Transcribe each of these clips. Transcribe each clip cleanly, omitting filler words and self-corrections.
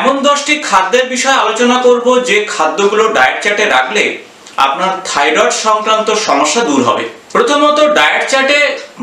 এমন 10টি খাদ্যের বিষয়ে আলোচনা করব যে খাদ্যগুলো ডায়েট চার্টে রাখলে আপনার থাইরয়েড সংক্রান্ত সমস্যা দূর হবে। প্রথমত, ডায়েট চার্টে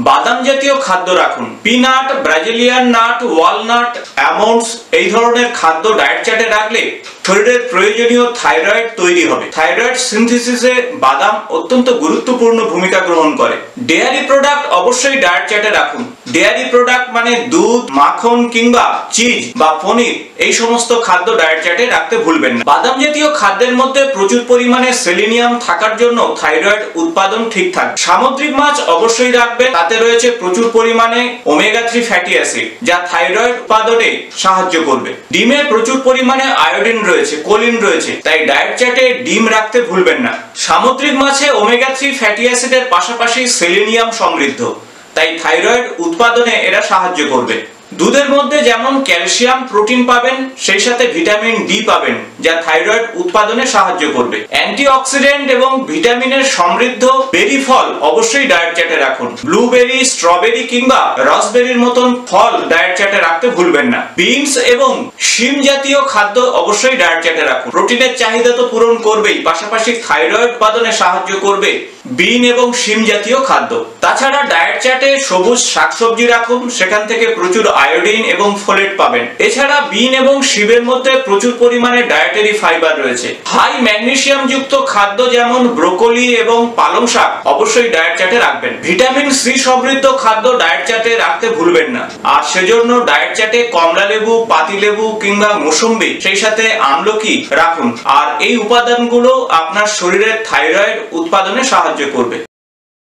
বাদাম জাতীয় খাদ্য রাখুন। Peanut, Brazilian nut, walnut, almonds এই ধরনের খাদ্য ডায়েট চার্টে রাখলে শরীরের প্রয়োজনীয় থাইরয়েড তৈরি হবে। থাইরয়েড সিনথেসিসে বাদাম অত্যন্ত গুরুত্বপূর্ণ ভূমিকা গ্রহণ করে। ডেয়ারি প্রোডাক্ট অবশ্যই ডায়েট চার্টে রাখুন। ডেয়ারি প্রোডাক্ট মানে দুধ, মাখন কিংবা চিজ বা পনির, এই সমস্ত খাদ্য ডায়েট চার্টে রাখতে ভুলবেন না। বাদাম জাতীয় খাদ্যের মধ্যে প্রচুর পরিমাণে সেলেনিয়াম থাকার জন্য থাইরয়েড উৎপাদন ঠিক থাকবে। সামুদ্রিক মাছ অবশ্যই রাখবেন, তাতে রয়েছে প্রচুর পরিমাণে ওমেগা 3 ফ্যাটি অ্যাসিড যা থাইরয়েড উৎপাদনে সাহায্য করবে। ডিমে প্রচুর পরিমাণে আয়োডিন রয়েছে, কোলিন রয়েছে, তাই ডায়েট চার্টে ডিম রাখতে ভুলবেন না। সামুদ্রিক মাছে ওমেগা 3 ফ্যাটি অ্যাসিডের পাশাপাশি সেলেনিয়াম সমৃদ্ধ, তাই থাইরয়েড উৎপাদনে এরা সাহায্য করবে। দুধের মধ্যে যেমন ক্যালসিয়াম, প্রোটিন পাবেন, সেই সাথে ভিটামিন ডি পাবেন যা থাইরয়েড উৎপাদনে সাহায্য করবে। অ্যান্টিঅক্সিডেন্ট এবং ভিটামিনের সমৃদ্ধ বেরি ফল অবশ্যই ডায়েট চার্টে রাখুন। ব্লুবেরি, স্ট্রবেরি কিংবা রাসবেরির মতন ফল ডায়েট চার্টে রাখতে ভুলবেন না। বিনস এবং শিম জাতীয় খাদ্য অবশ্যই ডায়েট চার্টে রাখুন। প্রোটিনের চাহিদা তো পূরণ করবেই, পাশাপাশি থাইরয়েড উৎপাদনে সাহায্য করবে বিন এবং শিম জাতীয় খাদ্য। তাছাড়া ডায়েট চার্টে সবুজ শাকসবজি রাখুন, সেখান থেকে প্রচুর আয়োডিন এবং ফোলেট পাবেন। এছাড়া বিন এবং শিমের মধ্যে প্রচুর পরিমাণে ডায়েটারি ফাইবার রয়েছে। হাই ম্যাগনেসিয়াম যুক্ত খাদ্য যেমন ব্রোকলি এবং পালং শাক অবশ্যই ডায়েট চার্টে রাখবেন। ভিটামিন সি সমৃদ্ধ খাদ্য ডায়েট চার্টে রাখতে ভুলবেন না। আর সেজন্য ডায়েট চার্টে কমলা লেবু, পাতিলেবু কিংবা মৌসুম্বি, সেই সাথে আমলকি রাখুন। আর এই উপাদানগুলো আপনার শরীরের থাইরয়েড উৎপাদনে সাহায্য করবে।